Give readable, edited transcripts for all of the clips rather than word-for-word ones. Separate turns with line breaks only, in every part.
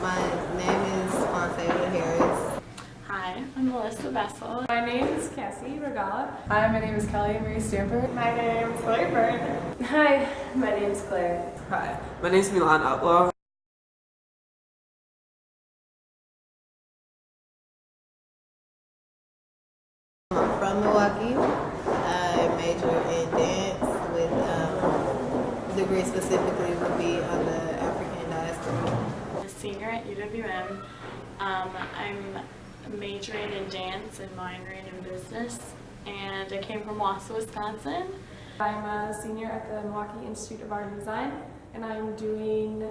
My name is Fontaine Harris.
Hi, I'm Melissa Bessel.
My name is Cassie Regala.
Hi, my name is Kelly Marie Stamper.
My name is Chloe Byrne.
Hi, my name is Claire.
Hi, my name is Milan Outlaw.
I'm from Milwaukee. I major in dance with degree specifically would be on the African diaspora.
I'm a senior at UW-M. I'm majoring in dance and minoring in business, and I came from Wausau, Wisconsin.
I'm a senior at the Milwaukee Institute of Art and Design, and I'm doing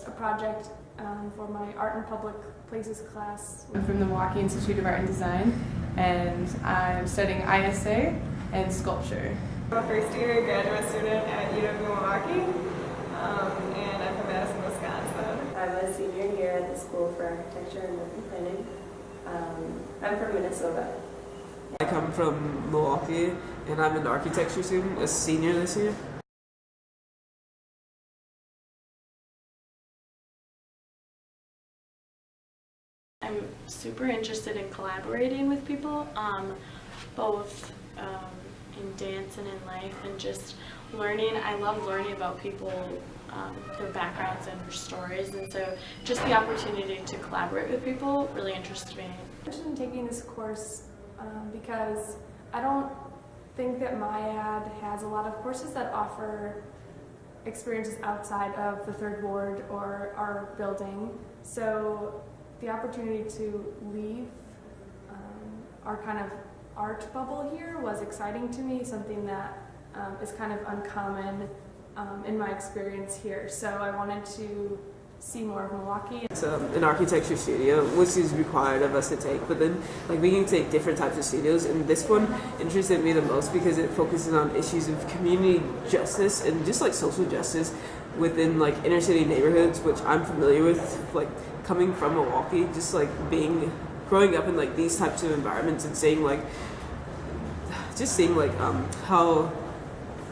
a project for my Art in Public Places class.
I'm from the Milwaukee Institute of Art and Design, and I'm studying ISA and sculpture.
I'm a first-year graduate student at UW-Milwaukee, and I'm from Madison, Wisconsin.
I'm a senior here at the School for Architecture and Urban Planning. I'm from Minnesota.
I come from Milwaukee, and I'm an architecture student, a senior this year.
I'm super interested in collaborating with people, both in dance and in life, and just learning. I love learning about people, their backgrounds and their stories, and so just the opportunity to collaborate with people really interests me.
I'm interested in taking this course because I don't think that MIAD has a lot of courses that offer experiences outside of the third ward or our building. So the opportunity to leave our kind of art bubble here was exciting to me, something that is kind of uncommon in my experience here. So I wanted to see more of Milwaukee.
It's an architecture studio, which is required of us to take, but then we can take different types of studios, and this one interested me the most because it focuses on issues of community justice and just social justice within inner city neighborhoods, which I'm familiar with, coming from Milwaukee, just growing up in these types of environments and seeing how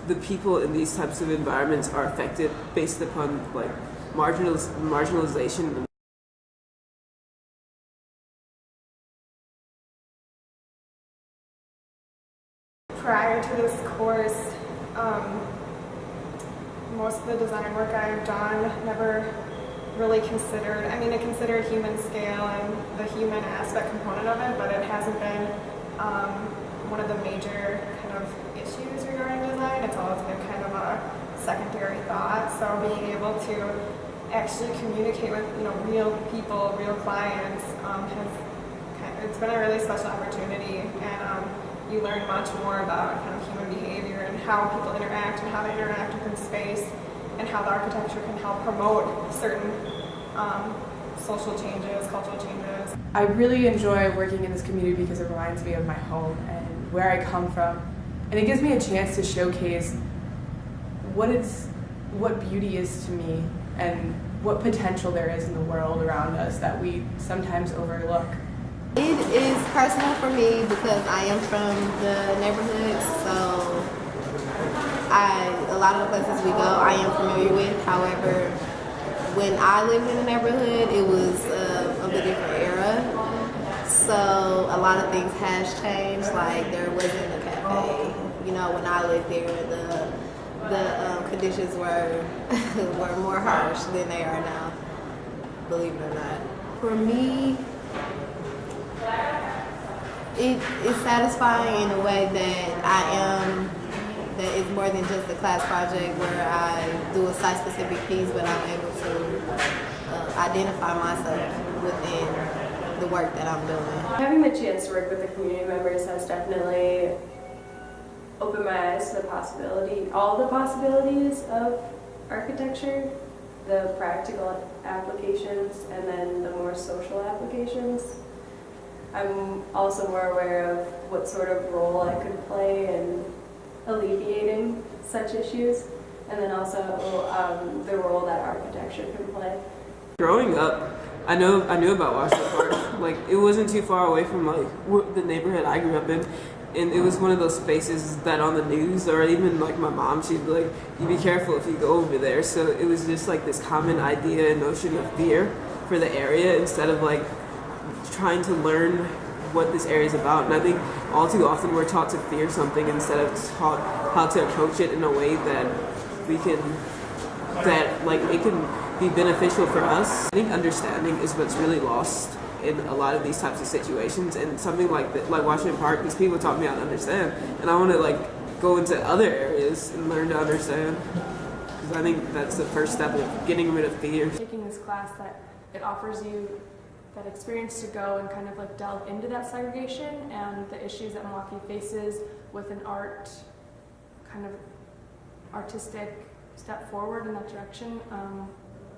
the people in these types of environments are affected based upon marginalization.
Prior to this course, most of the design work I've done never really considered, I considered human scale and the human aspect component of it, but it hasn't been one of the major kind of issues regarding design. It's always been kind of a secondary thought. So being able to actually communicate with real people, real clients, it's been a really special opportunity, and you learn much more about kind of human behavior and how people interact and how they interact within space, and how the architecture can help promote certain social changes, cultural changes.
I really enjoy working in this community because it reminds me of my home and where I come from, and it gives me a chance to showcase what beauty is to me and what potential there is in the world around us that we sometimes overlook.
It is personal for me because I am from the neighborhood, so a lot of the places we go I am familiar with. However, when I lived in the neighborhood, it was of a different era. So a lot of things has changed. There wasn't a cafe. When I lived there, the conditions were were more harsh than they are now, believe it or not. For me, it is satisfying in a way that it's more than just a class project where I do a site-specific piece, but I'm able to identify myself within the work that I'm doing.
Having the chance to work with the community members has definitely opened my eyes to all the possibilities of architecture, the practical applications, and then the more social applications. I'm also more aware of what sort of role I could play in alleviating such issues, and then also the role that architecture can play.
Growing up, I knew about Washington Park. It wasn't too far away from the neighborhood I grew up in, And it was one of those spaces that on the news, or even like my mom, she'd be like, you be careful if you go over there. So it was just like this common idea and notion of fear for the area instead of like trying to learn what this area is about. And I think all too often we're taught to fear something instead of taught how to approach it in a way that we can, that like it can be beneficial for us. I think understanding is what's really lost in a lot of these types of situations, and something like that, like Washington Park, these people taught me how to understand, and I want to like go into other areas and learn to understand, because I think that's the first step of getting rid of fear.
Taking this class, that it offers you that experience to go and kind of like delve into that segregation and the issues that Milwaukee faces with an artistic step forward in that direction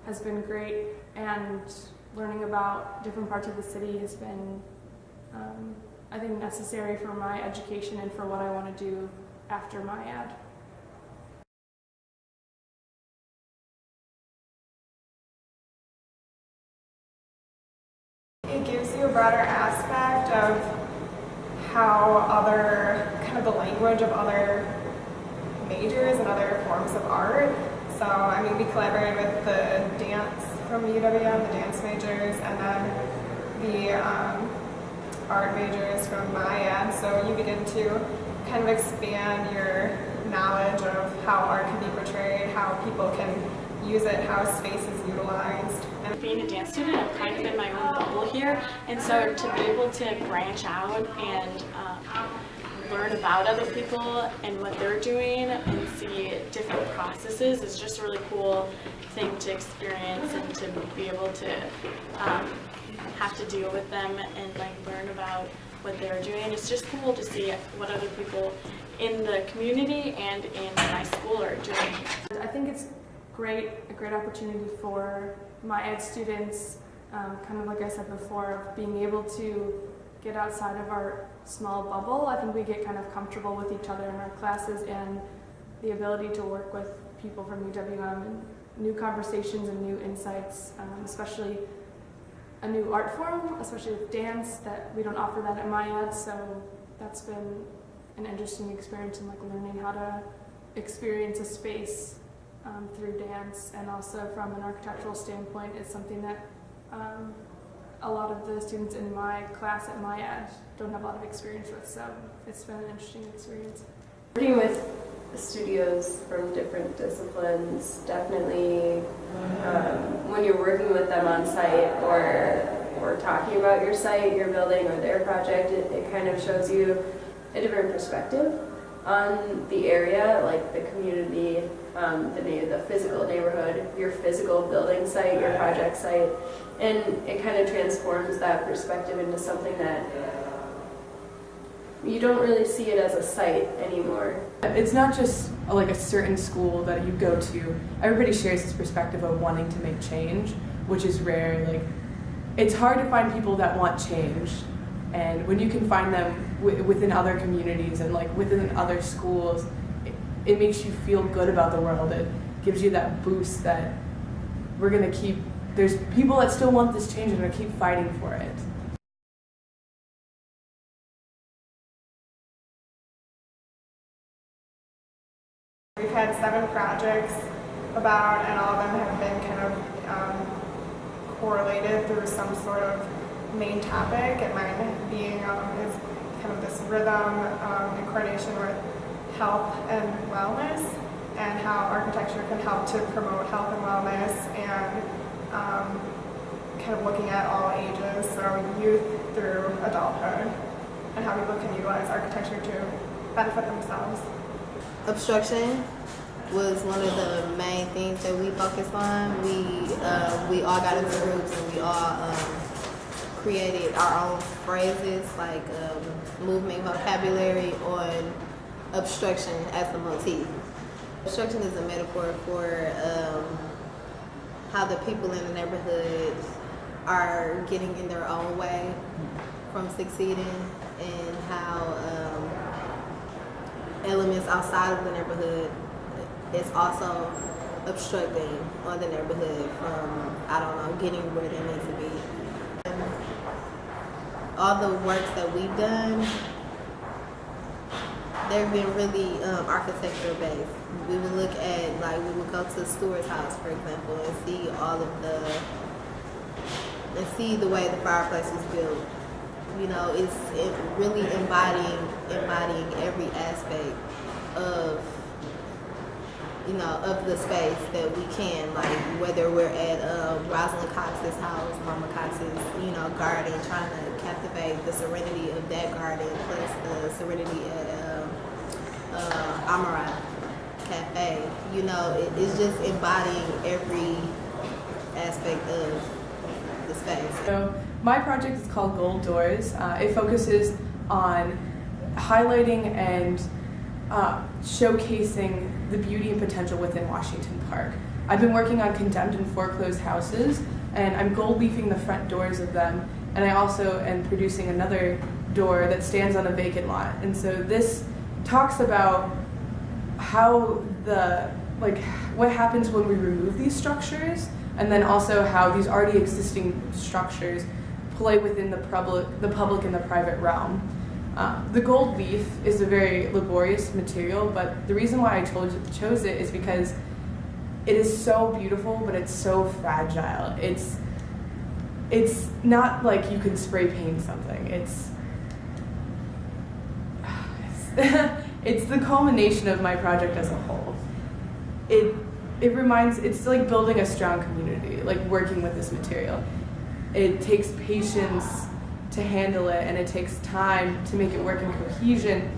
has been great, and learning about different parts of the city has been, I think, necessary for my education and for what I want to do after my ad.
It gives you a broader aspect of how kind of the language of other majors and other forms of art. So, I mean, we collaborated with the dance from UW, the dance majors, and then the art majors from my ad. So you begin to kind of expand your knowledge of how art can be portrayed, how people can use it, how space is utilized. And
being a dance student, I'm kind of in my own bubble here, and so to be able to branch out and learn about other people and what they're doing and see different processes is just a really cool thing to experience, and to be able to have to deal with them and like learn about what they're doing. It's just cool to see what other people in the community and in my school are doing.
I think it's a great opportunity for my ed students, kind of like I said before, being able to get outside of our small bubble. I think we get kind of comfortable with each other in our classes, and the ability to work with people from UWM and new conversations and new insights, especially a new art form, especially with dance, that we don't offer that at my ad. So that's been an interesting experience in like learning how to experience a space through dance, and also from an architectural standpoint is something that a lot of the students in my class at my ad don't have a lot of experience with, so it's been an interesting experience.
Working with studios from different disciplines, definitely when you're working with them on site or talking about your site, your building, or their project, it kind of shows you a different perspective on the area, like the community, the physical neighborhood, your physical building site, your project site, and it kind of transforms that perspective into something that you don't really see it as a site anymore.
It's not just like a certain school that you go to. Everybody shares this perspective of wanting to make change, which is rare. Like, it's hard to find people that want change, and when you can find them within other communities and like within other schools, it makes you feel good about the world. It gives you that boost that we're gonna keep. There's people that still want this change and are gonna keep fighting for it.
we've had 7 projects about, and all of them have been kind of correlated through some sort of main topic, and mine being is kind of this rhythm in coordination with health and wellness, and how architecture can help to promote health and wellness, and kind of looking at all ages, so youth through adulthood, and how people can utilize architecture to benefit themselves.
Obstruction was one of the main things that we focused on. We all got into groups, and we all created our own phrases, like movement vocabulary on obstruction as the motif. Obstruction is a metaphor for how the people in the neighborhood are getting in their own way from succeeding, and how elements outside of the neighborhood is also obstructing on the neighborhood from, I don't know, getting where they need to be. And all the works that we've done they've been really architectural based. We would look at, like, we would go to Stewart's house, for example, and see all of the way the fireplace was built. You know, it really embodying every aspect of, you know, of the space that we can, like whether we're at Rosalind Cox's house, Mama Cox's, you know, garden, trying to captivate the serenity of that garden plus the serenity at Amarat Cafe. You know, it's just embodying every aspect of the space.
So my project is called Gold Doors. It focuses on highlighting and showcasing the beauty and potential within Washington Park. I've been working on condemned and foreclosed houses, and I'm gold leafing the front doors of them, and I also am producing another door that stands on a vacant lot. And so this talks about how what happens when we remove these structures, and then also how these already existing structures play within the public and the private realm. The gold leaf is a very laborious material, but the reason why I chose it is because it is so beautiful, but it's so fragile. It's not like you can spray paint something. It's the culmination of my project as a whole. It's like building a strong community, like working with this material. It takes patience to handle it, and it takes time to make it work in cohesion.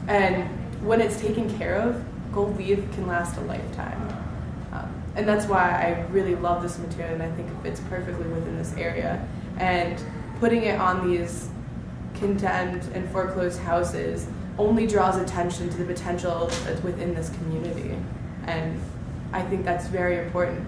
And when it's taken care of, gold leaf can last a lifetime. And that's why I really love this material, and I think it fits perfectly within this area. And putting it on these condemned and foreclosed houses only draws attention to the potential that's within this community. And I think that's very important.